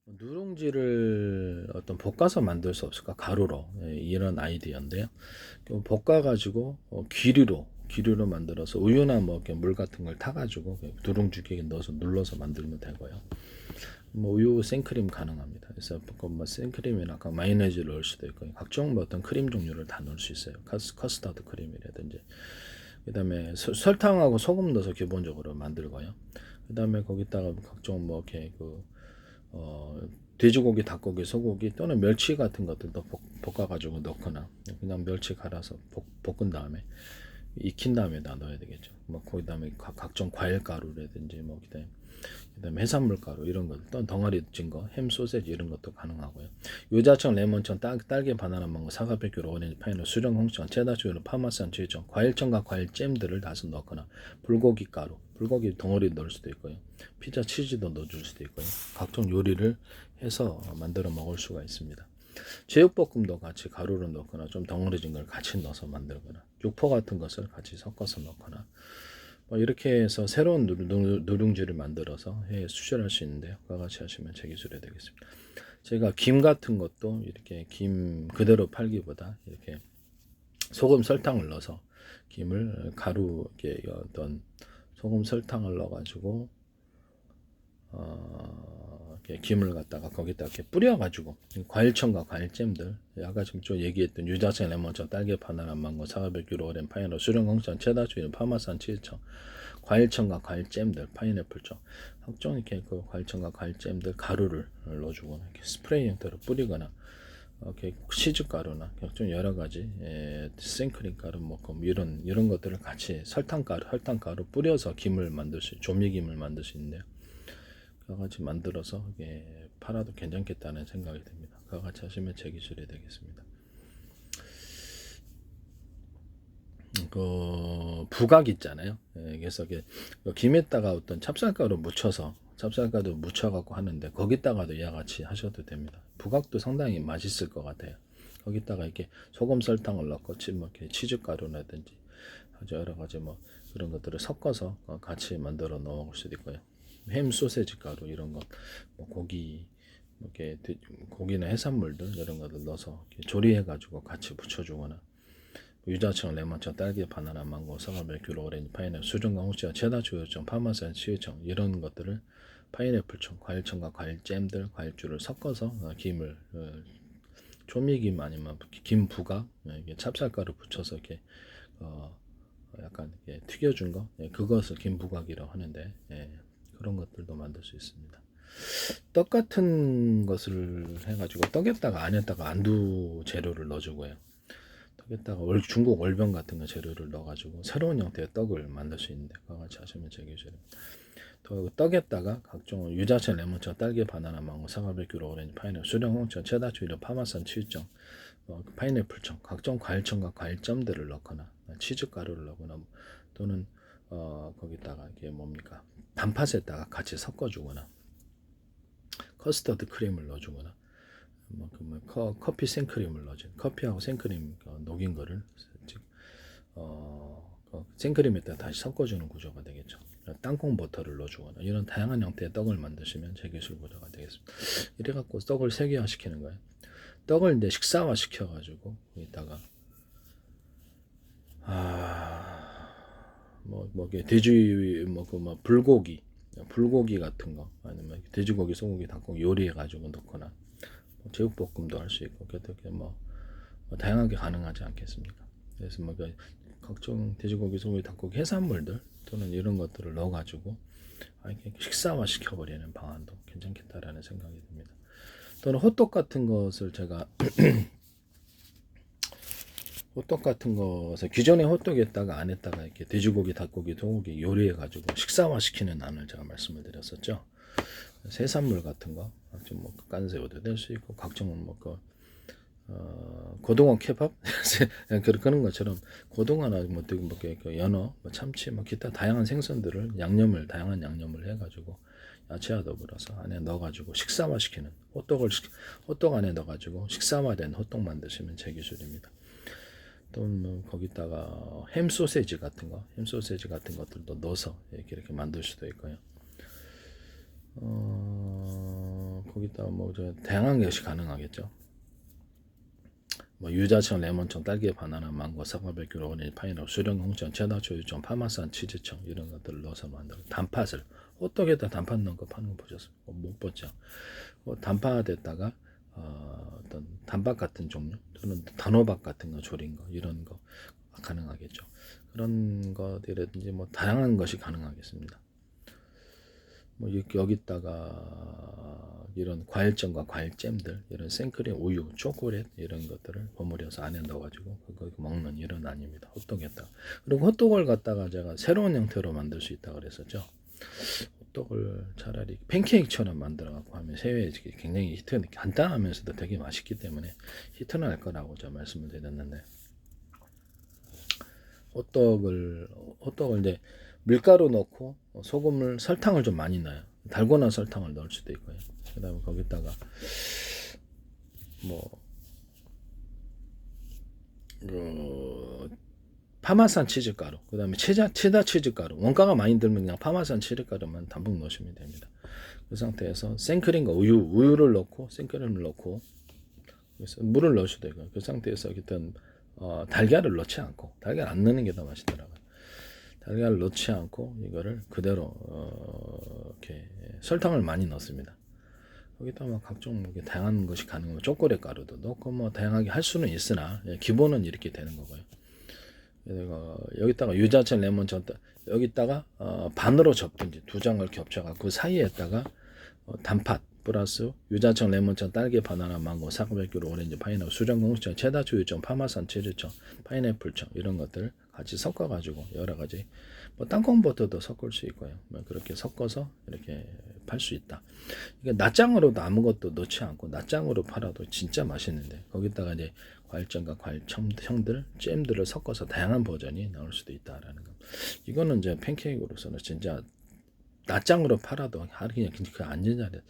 누룽지를 어떤 볶아서 만들 수 없을까? 가루로. 예, 이런 아이디어인데요. 볶아가지고 기류로 만들어서 우유나 뭐 이렇게 물 같은 걸 타가지고 누룽지기에 넣어서 눌러서 만들면 되고요. 뭐 우유 생크림 가능합니다. 그래서 뭐 생크림이나 마요네즈를 넣을 수도 있고 각종 뭐 어떤 크림 종류를 다 넣을 수 있어요. 커스터드 크림이라든지. 그다음에 설탕하고 소금 넣어서 기본적으로 만들고요. 그다음에 거기다가 각종 뭐 이렇게 어, 돼지고기, 닭고기, 소고기 또는 멸치 같은 것들도 볶아가지고 넣거나 그냥 멸치 갈아서 볶은 다음에 익힌 다음에 다 넣어야 되겠죠. 뭐 그다음에 각종 과일 가루라든지 뭐 그다음에 해산물 가루 이런 것, 또 덩어리 진 거, 햄 소세지 이런 것도 가능하고요. 유자청, 레몬청, 딸기, 바나나, 망고, 사과, 백규, 오렌지, 파인애플, 수령, 홍청, 체다추, 파마산, 치유청, 과일청과 과일잼들을 다서 넣거나 불고기 가루, 불고기 덩어리 넣을 수도 있고요. 피자 치즈도 넣어줄 수도 있고요. 각종 요리를 해서 만들어 먹을 수가 있습니다. 제육볶음도 같이 가루를 넣거나 좀 덩어리진 걸 같이 넣어서 만들거나 육포 같은 것을 같이 섞어서 넣거나 뭐 이렇게 해서 새로운 누룽지를 만들어서 해 수출할 수 있는데요. 그와 같이 하시면 제 기술이 되겠습니다. 제가 김 같은 것도 이렇게 김 그대로 팔기보다 이렇게 소금 설탕을 넣어서 김을 가루 이렇게 어떤 소금 설탕을 넣어가지고 이렇게 김을 갖다가 거기다 이렇게 뿌려가지고 과일청과 과일잼들 아까 지금 좀 얘기했던 유자청, 레몬청, 딸기, 바나나, 망고, 사과백규, 오렌, 파인애플, 수령, 홍청, 체다추, 파마산, 치즈청, 과일청과 과일잼들, 파인애플청, 각종 이렇게 그 과일청과 과일잼들 가루를 넣어주거나 이렇게 스프레이 형태로 뿌리거나 이렇게 치즈 가루나 각종 여러 가지 생크림 가루 뭐 이런 것들을 같이 설탕 가루 뿌려서 김을 만들 수 조미김을 만들 수 있는데요. 그와 같이 만들어서 팔아도 괜찮겠다는 생각이 듭니다. 그와 같이 하시면 제 기술이 되겠습니다. 그 부각 있잖아요. 그래서 김에다가 어떤 찹쌀가루 묻혀갖고 하는데 거기다가도 이와 같이 하셔도 됩니다. 부각도 상당히 맛있을 것 같아요. 거기다가 이렇게 소금 설탕을 넣고 뭐 이렇게 치즈가루라든지 아주 여러 가지 뭐 그런 것들을 섞어서 같이 만들어 넣어 먹을 수도 있고요. 햄 소세지 가루 이런 것, 뭐 고기 뭐 이렇게 고기나 해산물들 이런 것들 넣어서 조리해가지고 같이 부쳐주거나 유자청, 레몬청, 딸기, 바나나, 망고, 사과, 귤, 오렌지, 파인애플, 수정과 홍시와 체다추유청, 파마산, 치유청 이런 것들을 파인애플청, 과일청과 과일잼들, 과일주를 섞어서 김을 조미김 아니면 김 부각, 찹쌀가루 붙여서 이렇게 약간 튀겨준 거, 그것을 김 부각이라고 하는데 그런 것들도 만들 수 있습니다. 떡 같은 것을 해가지고 떡에다가 안에다가 안두 재료를 넣어주고요. 떡에다가 중국 월병 같은 거 재료를 넣어가지고 새로운 형태의 떡을 만들 수 있는데 그와 같이 하시면 되게 좋습니다. 또 떡에다가 각종 유자청, 레몬청, 딸기, 바나나, 망고, 사과, 백규, 오렌지, 파인애플, 수령, 홍청, 체다추, 파마산, 치즈청, 파인애플청, 각종 과일청과 과일점들을 넣거나 치즈 가루를 넣거나 또는 거기다가 이게 뭡니까 단팥에다가 같이 섞어주거나 커스터드 크림을 넣어주거나 커피 생크림을 넣어줘. 커피하고 생크림 녹인 거를 생크림에다 다시 섞어주는 구조가 되겠죠. 땅콩 버터를 넣어주거나 이런 다양한 형태의 떡을 만드시면 제기술 구조가 되겠습니다. 이래갖고 떡을 세계화 시키는 거예요. 떡을 이제 식사화 시켜가지고 이따가 돼지 불고기 같은 거 아니면 돼지고기, 소고기, 닭고기 요리해가지고 넣거나 제육볶음도 할 수 있고 어떻게 다양하게 가능하지 않겠습니까? 그래서 각종 돼지고기, 소고기, 닭고기 해산물들 또는 이런 것들을 넣어가지고 이렇게 식사화 시켜버리는 방안도 괜찮겠다라는 생각이 듭니다. 또는 호떡 같은 것을 제가 호떡 같은 것을 기존의 호떡에다가 안에다가 이렇게 돼지고기, 닭고기, 소고기 요리해가지고 식사화 시키는 안을 제가 말씀을 드렸었죠. 해산물 같은 거, 각종 깐새우도 될 수 있고 각종 고등어 케밥 그런 것처럼 고등어나 연어, 참치, 기타 다양한 생선들을 다양한 양념을 해가지고 야채와 더불어서 안에 넣어가지고 식사화 시키는 호떡 안에 넣어가지고 식사화된 호떡 만드시면 제 기술입니다. 또 거기다가 햄 소세지 같은 것들도 넣어서 이렇게 만들 수도 있고요. 거기다가 뭐 다양한 것이 가능하겠죠. 뭐 유자청, 레몬청, 딸기, 바나나, 망고, 사과, 백귤, 오렌지, 파인애플, 수령, 홍청, 체다, 초유청, 파마산, 치즈청 이런 것들을 넣어서 만들어 단팥을 호떡에다 단팥 넣은 거 파는 거 보셨어요? 못 봤죠. 단팥에다가 어떤 단팥 같은 종류 또는 단호박 같은 거 조린 거 이런 거 가능하겠죠. 그런 것이라든지 뭐 다양한 것이 가능하겠습니다. 뭐 여기다가 이런 과일잼과 과일잼들, 이런 생크림, 우유, 초콜릿 이런 것들을 버무려서 안에 넣어가지고 그거 먹는 이런 아닙니다. 호떡에다가. 그리고 호떡을 갖다가 제가 새로운 형태로 만들 수 있다 그랬었죠. 호떡을 차라리 팬케이크처럼 만들어갖고 하면 세외에 굉장히 간단하면서도 되게 맛있기 때문에 히트는 할 거라고 제가 말씀을 드렸는데, 호떡을 이제 밀가루 넣고 소금을 설탕을 좀 많이 넣어요. 달고나 설탕을 넣을 수도 있고요. 그다음에 거기다가 뭐 파마산 치즈가루, 그다음에 체다 치즈가루, 원가가 많이 들면 그냥 파마산 치즈가루만 담뿍 넣으시면 됩니다. 그 상태에서 생크림과 우유를 넣고 생크림을 넣고 그래서 물을 넣으셔도 되고요. 그 상태에서 일단 달걀을 넣지 않고, 달걀 안 넣는 게 더 맛있더라고요. 달걀을 넣지 않고 이거를 그대로 이렇게 설탕을 많이 넣습니다. 거기다 뭐 각종 다양한 것이 가능하고 초콜릿 가루도 넣고 뭐 다양하게 할 수는 있으나 기본은 이렇게 되는 거고요. 여기다가 유자청, 레몬청 여기다가 반으로 접든지 두 장을 겹쳐가 그 사이에다가 단팥 플러스 유자청, 레몬청, 딸기, 바나나, 망고, 사과, 백귤, 오렌지, 파인애플, 수정, 공수청, 체다, 초유청, 파마산, 치즈청, 파인애플청 이런 것들을 같이 섞어가지고 여러 가지 뭐 땅콩버터도 섞을 수 있고요. 뭐 그렇게 섞어서 이렇게 팔 수 있다. 이게 낫장으로도 아무것도 넣지 않고 낫장으로 팔아도 진짜 맛있는데 거기다가 이제 과일잼과 과일청들, 잼들을 섞어서 다양한 버전이 나올 수도 있다라는 거. 이거는 이제 팬케이크로서는 진짜 낫장으로 팔아도 그냥 그 앉은 자리에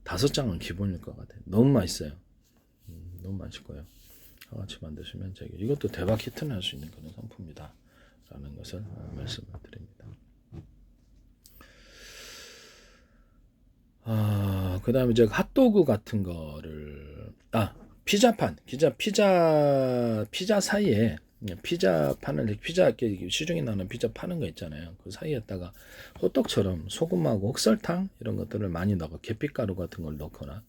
5장은 기본일 것 같아요. 너무 맛있어요. 너무 맛있고요. 같이 만드시면 이것도 대박 히트는 할 수 있는 그런 상품이다 라는 것을 말씀을 드립니다. 그 다음에 이제 핫도그 같은 거를 피자판, 피자 사이에 피자 파는 피자 시중에 나는 피자 파는 거 있잖아요. 그 사이에다가 호떡처럼 소금하고 흑설탕 이런 것들을 많이 넣고 계피가루 같은 걸 넣거나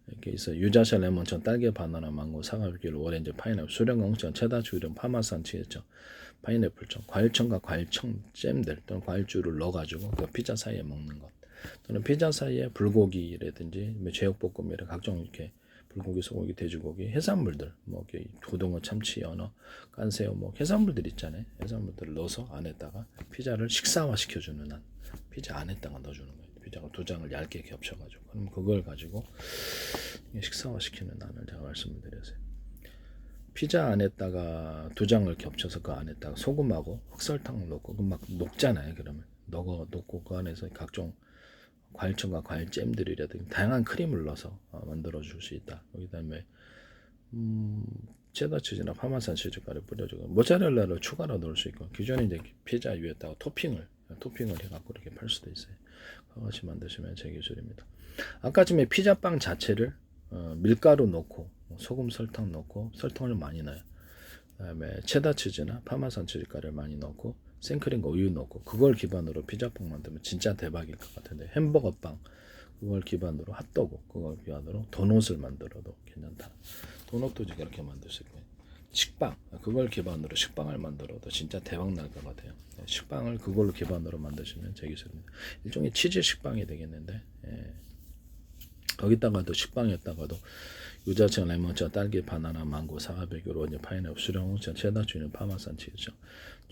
이렇게 있어 유자청, 레몬청, 딸기, 바나나, 망고, 사과, 백귤, 오렌지, 파인애플, 수령공청, 체다, 초유청, 파마산, 치즈청, 파인애플청, 과일청과 과일청 잼들 또는 과일주를 넣어가지고 그 피자 사이에 먹는 것, 또는 피자 사이에 불고기라든지 제육볶음이라 각종 이렇게 불고기, 소고기, 돼지고기, 해산물들, 뭐 고등어, 참치, 연어, 깐새우, 뭐 해산물들 있잖아요. 해산물들을 넣어서 안에다가 피자를 식사화 시켜주는 한 피자 안에다가 넣어주는 거예요. 피자가 2장을 얇게 겹쳐가지고 그럼 그걸 가지고 식사화 시키는 안을 제가 말씀을 드렸어요. 피자 안에다가 2장을 겹쳐서 그 안에다가 소금하고 흑설탕을 넣고 막 녹잖아요. 그러면 넣고 그 안에서 각종 과일청과 과일잼들이라든지 다양한 크림을 넣어서 만들어 줄 수 있다. 그다음에 체다 치즈나 파마산 치즈가루 뿌려주고 모짜렐라를 추가로 넣을 수 있고 기존에 이제 피자 위에다가 토핑을 해갖고 이렇게 팔 수도 있어요. 같이 만드시면 제 기술입니다. 아까 전에 피자빵 자체를 밀가루 넣고 소금, 설탕 넣고 설탕을 많이 넣어요. 그다음에 체다 치즈나 파마산 치즈가루를 많이 넣고 생크림과 우유 넣고 그걸 기반으로 피자빵 만들면 진짜 대박일 것 같은데 햄버거빵 그걸 기반으로 핫도그 그걸 기반으로 도넛을 만들어도 괜찮다. 도넛도 이렇게 만들 수 있고요. 식빵 그걸 기반으로 식빵을 만들어도 진짜 대박 날 것 같아요. 식빵을 그걸로 기반으로 만드시면 제 기술입니다. 일종의 치즈 식빵이 되겠는데 거기다가도 식빵에다가도 유자청, 레몬청, 딸기, 바나나, 망고, 사과, 백귤, 오렌지, 파인애플, 수령, 홍청, 체다, 초유, 파마산, 치즈청,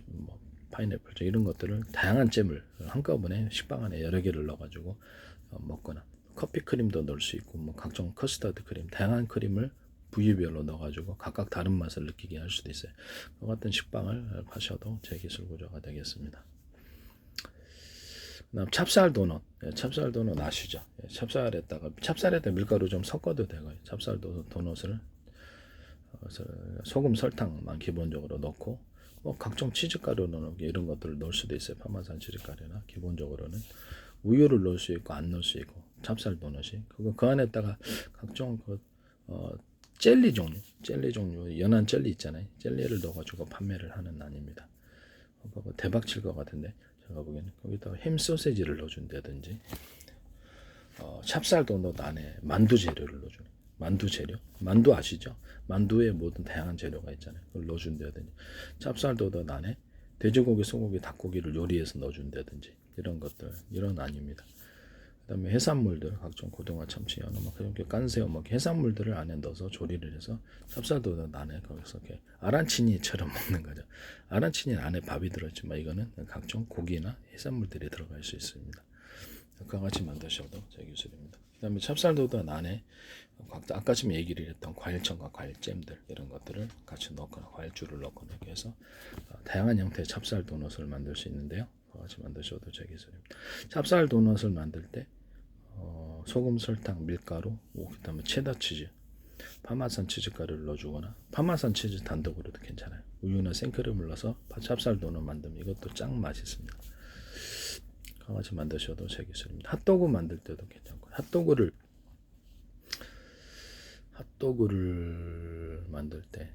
뭐 파인애플 이런 것들을 다양한 잼을 한꺼번에 식빵 안에 여러 개를 넣어가지고 먹거나 커피 크림도 넣을 수 있고 뭐 각종 커스터드 크림 다양한 크림을 부위별로 넣어가지고 각각 다른 맛을 느끼게 할 수도 있어요. 그 같은 식빵을 파셔도 제 기술 구조가 되겠습니다. 그다음 찹쌀 도넛, 찹쌀 도넛 아시죠? 찹쌀에다 밀가루 좀 섞어도 되고요. 찹쌀 도넛을 소금, 설탕만 기본적으로 넣고 뭐 각종 치즈가루 넣는 이런 것들을 넣을 수도 있어요. 파마산 치즈가루나 기본적으로는 우유를 넣을 수 있고 안 넣을 수 있고 찹쌀 도넛이. 그 안에다가 각종 젤리 종류, 연한 젤리 있잖아요. 젤리를 넣어가지고 판매를 하는 난입니다. 대박 칠 것 같은데 제가 보기에는 거기다가 햄 소세지를 넣어준다든지 찹쌀 도넛 안에 만두 재료를 넣어주는 만두 재료, 만두 아시죠? 만두에 모든 다양한 재료가 있잖아요. 그걸 넣어준다든지 찹쌀 도넛 안에 돼지고기, 소고기, 닭고기를 요리해서 넣어준다든지 이런 것들 이런 안입니다. 그다음에 해산물들 각종 고등어, 참치, 연어, 막 이렇게 깐새우, 막 해산물들을 안에 넣어서 조리를 해서 찹쌀도넛 안에 거기서 이렇게 아란치니처럼 먹는 거죠. 아란치니 안에 밥이 들어있지만 이거는 각종 고기나 해산물들이 들어갈 수 있습니다. 그와 같이 만드셔도 제 기술입니다. 그다음에 찹쌀도넛 안에 아까 지금 얘기를 했던 과일청과 과일잼들 이런 것들을 같이 넣거나 과일주를 넣거나 이렇게 해서 다양한 형태의 찹쌀 도넛을 만들 수 있는데요. 같이 만드셔도 제 기술입니다. 찹쌀 도넛을 만들 때 소금, 설탕, 밀가루, 그다음에 체다 치즈, 파마산 치즈 가루를 넣어주거나 파마산 치즈 단독으로도 괜찮아요. 우유나 생크림을 넣어서 찹쌀 도넛 만들면 이것도 짱 맛있습니다. 같이 만드셔도 제 기술입니다. 핫도그 만들 때도 괜찮고 핫도그를 만들 때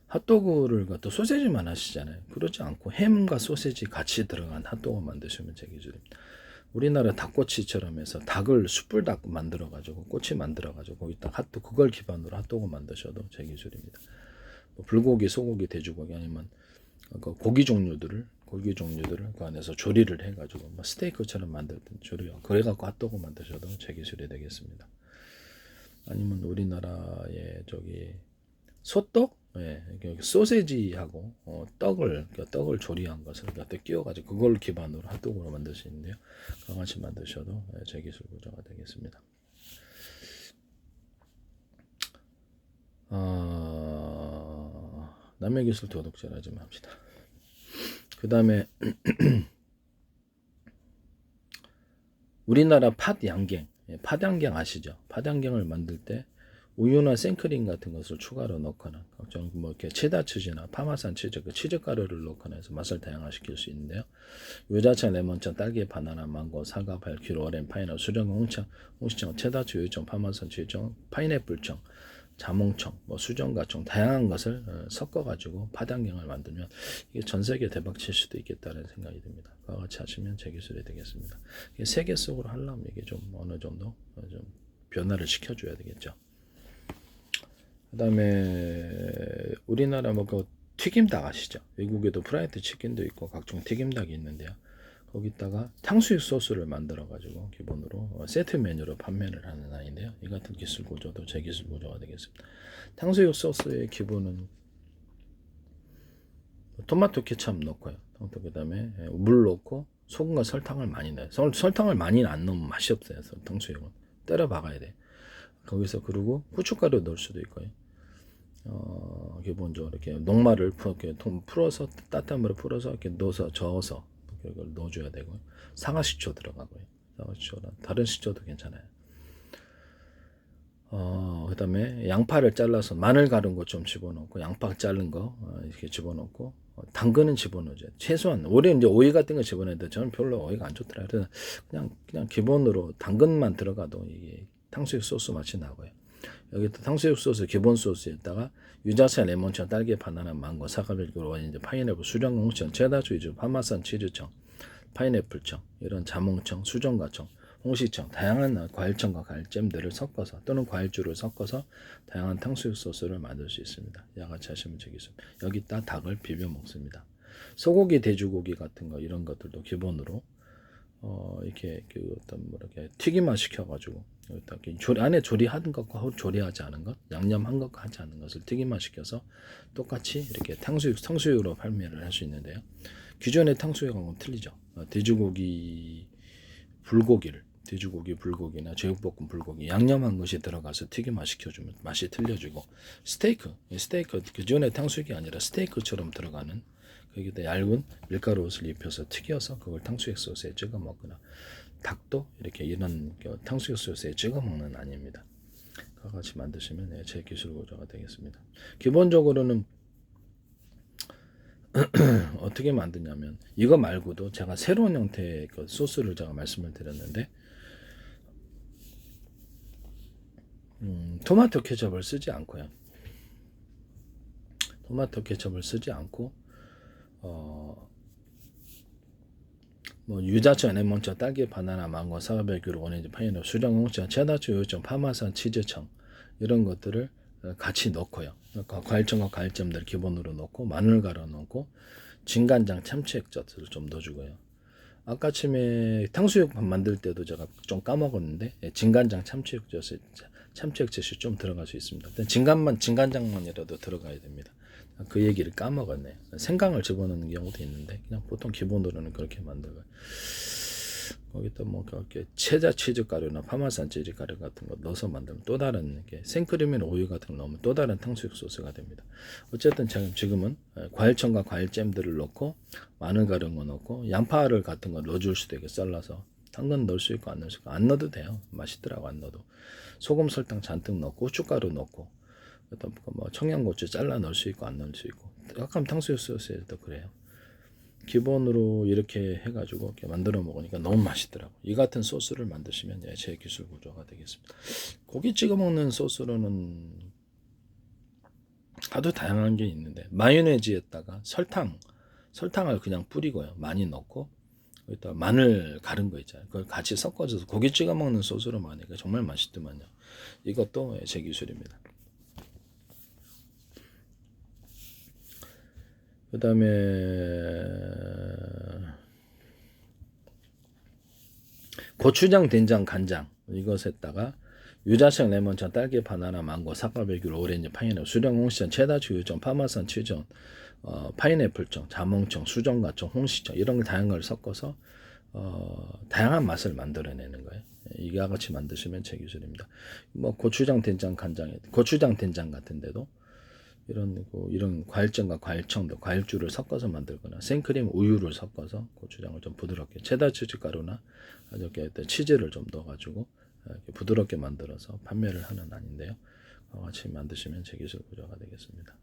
핫도그를 갖다 소세지만 하시잖아요. 그렇지 않고 햄과 소세지 같이 들어간 핫도그 만드시면 제 기술입니다. 우리나라 닭꼬치처럼 해서 닭을 숯불닭 만들어 가지고 꼬치 만들어 가지고 거기다 핫도그 그걸 기반으로 핫도그 만드셔도 제 기술입니다. 불고기, 소고기, 돼지고기 아니면 고기 종류들을 그 안에서 조리를 해 가지고 스테이크처럼 만들든 조리 그래 갖고 핫도그 만드셔도 제 기술이 되겠습니다. 아니면 우리나라의 소떡, 소세지하고 떡을 조리한 것을 갖다 끼워가지고 그걸 기반으로 핫도그로 만들 수 있는데요. 같이 만드셔도 제 기술 구조가 되겠습니다. 남의 기술 도둑질하지 맙시다. 그 다음에 우리나라 팥양갱 아시죠? 팥양갱을 만들 때 우유나 생크림 같은 것을 추가로 넣거나 각종 이렇게 체다 치즈나 파마산 치즈, 그 치즈 가루를 넣거나 해서 맛을 다양화시킬 수 있는데요. 유자차, 레몬차, 딸기, 바나나, 망고, 사과, 발큐, 오렌, 파인애플, 수령, 홍시청, 체다치, 우유청, 파마산 치즈청, 파인애플청, 자몽청, 수정과청 다양한 것을 섞어가지고 팥양갱을 만들면 이게 전 세계 대박 칠 수도 있겠다는 생각이 듭니다. 그와 같이 하시면 제 기술이 되겠습니다. 이게 세계 속으로 하려면 이게 좀 어느 정도 좀 변화를 시켜줘야 되겠죠. 그다음에 우리나라 튀김닭 아시죠? 외국에도 프라이드 치킨도 있고 각종 튀김닭이 있는데요. 거기다가 탕수육 소스를 만들어 가지고 기본으로 세트 메뉴로 판매를 하는 아이인데요. 이 같은 기술 구조도 제 기술 구조가 되겠습니다. 탕수육 소스의 기본은 토마토 케첩 넣고요. 그다음에 물 넣고 소금과 설탕을 많이 넣어요. 설탕을 많이 안 넣으면 맛이 없어요. 탕수육은 때려 박아야 돼. 거기서 그리고 후춧가루 넣을 수도 있고요. 기본적으로 이렇게 녹말을 풀어서 따뜻한 물에 풀어서 이렇게 넣어서 저어서 이걸 넣어줘야 되고 사과식초 들어가고요. 사과식초랑 다른 식초도 괜찮아요. 그다음에 양파를 잘라서 마늘 가른 거 좀 집어넣고 양파 자른 거 이렇게 집어넣고 당근은 집어넣죠. 최소한 오히려 이제 오이 같은 거 집어넣는데 저는 별로 오이가 안 좋더라고요. 그래서 그냥 기본으로 당근만 들어가도 이게 탕수육 소스 맛이 나고요. 여기 또 탕수육 소스 기본 소스에다가 유자차, 레몬청, 딸기, 바나나, 망고, 사과별로 이제 파인애플, 수정홍청, 체다주이즈, 파마산 치즈청, 파인애플청, 이런 자몽청, 수정과청, 홍시청, 다양한 과일청과 과일잼들을 섞어서 또는 과일주를 섞어서 다양한 탕수육 소스를 만들 수 있습니다. 야같이 하시면 되겠습니다. 여기다 닭을 비벼 먹습니다. 소고기, 돼지고기 같은 거 이런 것들도 기본으로 이렇게 이렇게 튀김만 시켜가지고 안에 조리한 것과 조리하지 않은 것, 양념한 것과 하지 않은 것을 튀김만 시켜서 똑같이 이렇게 탕수육으로 판매를 할 수 있는데요. 기존의 탕수육하고는 틀리죠. 돼지고기 불고기나 제육볶음 불고기 양념한 것이 들어가서 튀김만 시켜주면 맛이 틀려지고 스테이크 기존의 탕수육이 아니라 스테이크처럼 들어가는 거기다 얇은 밀가루 옷을 입혀서 튀겨서 그걸 탕수육 소스에 찍어 먹거나 닭도 이렇게 이런 탕수육 소스에 찍어 먹는 아닙니다. 그와 같이 만드시면 제 기술 구조가 되겠습니다. 기본적으로는 어떻게 만드냐면 이거 말고도 제가 새로운 형태의 그 소스를 제가 말씀을 드렸는데 토마토 케첩을 쓰지 않고요. 토마토 케첩을 쓰지 않고 뭐 유자차, 레몬차, 딸기, 바나나, 망고, 사과배, 귤, 오렌지, 파인애플, 수정, 홍차, 체다초, 요청, 파마산, 치즈청 이런 것들을 같이 넣고요. 과일청과 과일잼들 기본으로 넣고 마늘 갈아 넣고 진간장, 참치 액젓을 좀 넣어주고요. 아까 아침에 탕수육밥 만들 때도 제가 좀 까먹었는데 진간장, 참치 액젓이 좀 들어갈 수 있습니다. 일단 진간장만이라도 들어가야 됩니다. 그 얘기를 까먹었네요. 생강을 집어넣는 경우도 있는데 그냥 보통 기본으로는 그렇게 만들어요. 거기다 뭐 그렇게 체자 치즈 가루나 파마산 치즈 가루 같은 거 넣어서 만들면 또 다른 게 생크림이나 우유 같은 거 넣으면 또 다른 탕수육 소스가 됩니다. 어쨌든 지금은 과일청과 과일잼들을 넣고 마늘 가른 거 넣고 양파를 같은 거 넣어줄 수도 있게 썰어서 당근 넣을 수 있고 안 넣을 수 있고 안 넣어도 돼요. 맛있더라고 안 넣어도. 소금 설탕 잔뜩 넣고 고춧가루 넣고 뭐 청양고추 잘라 넣을 수 있고 안 넣을 수 있고 약간 탕수육 소스에도 그래요. 기본으로 이렇게 해가지고 이렇게 만들어 먹으니까 너무 맛있더라고. 이 같은 소스를 만드시면 제 기술 구조가 되겠습니다. 고기 찍어 먹는 소스로는 아주 다양한 게 있는데 마요네즈에다가 설탕을 그냥 뿌리고요. 많이 넣고 여기다 마늘 가른 거 있잖아요. 그걸 같이 섞어줘서 고기 찍어 먹는 소스로 먹으니까 정말 맛있더만요. 이것도 제 기술입니다. 그 다음에 고추장, 된장, 간장 이것에다가 유자청, 레몬차, 딸기, 바나나, 망고, 사과배, 귤, 오렌지, 파인애플, 수령, 홍시청, 체다초, 유청, 파마산, 치전, 파인애플청, 자몽청, 수정과청, 홍시청 이런 다양한 걸 섞어서 다양한 맛을 만들어내는 거예요. 이와 같이 만드시면 제 기술입니다. 뭐 고추장, 된장, 간장에 고추장, 된장 같은데도 이런 과일잼과 과일청도 과일주를 섞어서 만들거나 생크림, 우유를 섞어서 고추장을 좀 부드럽게 체다 치즈 가루나 이렇게 치즈를 좀 넣어가지고 이렇게 부드럽게 만들어서 판매를 하는 아닌데요. 같이 만드시면 제 기술 구조가 되겠습니다.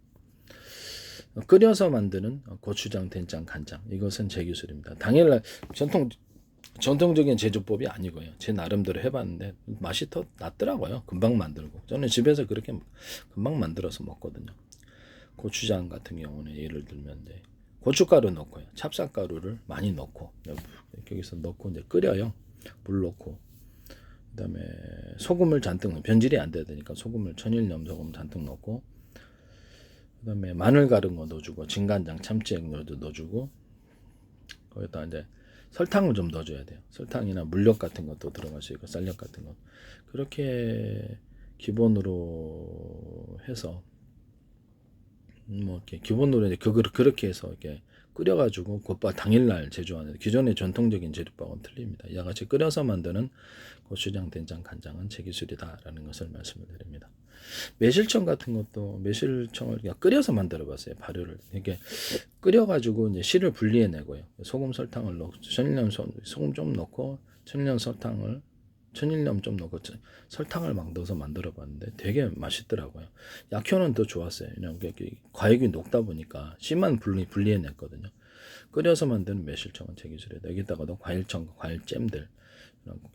끓여서 만드는 고추장, 된장, 간장 이것은 제 기술입니다. 당일날 전통적인 제조법이 아니고요. 제 나름대로 해봤는데 맛이 더 낫더라고요. 금방 만들고 저는 집에서 그렇게 금방 만들어서 먹거든요. 고추장 같은 경우는 예를 들면 이제 고춧가루 넣고요. 찹쌀가루를 많이 넣고 여기서 넣고 이제 끓여요. 물 넣고 그다음에 소금을 잔뜩 넣고 변질이 안 돼야 되니까 소금을 천일염 소금 잔뜩 넣고 그다음에 마늘 가른 거 넣어주고 진간장 참치 액젓도 넣어주고 거기다 이제 설탕을 좀 넣어줘야 돼요. 설탕이나 물엿 같은 것도 들어갈 수 있고 쌀엿 같은 것 그렇게 기본으로 해서 뭐 이렇게 기본으로 이제 그렇게 해서 이렇게 끓여가지고 곧바로 당일날 제조하는 기존의 전통적인 제조법은 틀립니다. 이와 같이 끓여서 만드는 고추장, 된장, 간장은 제 기술이다라는 것을 말씀을 드립니다. 매실청 같은 것도 매실청을 그냥 끓여서 만들어봤어요. 발효를 이렇게 끓여가지고 이제 씨를 분리해내고요. 소금, 설탕을 넣고 천일염 소금 좀 넣고 천일염 좀 넣고 설탕을 막 넣어서 만들어봤는데 되게 맛있더라고요. 약효는 더 좋았어요. 그냥 과육이 녹다 보니까 씨만 분리해냈거든요. 끓여서 만드는 매실청은 제 기술이다. 여기다가도 과일청, 과일잼들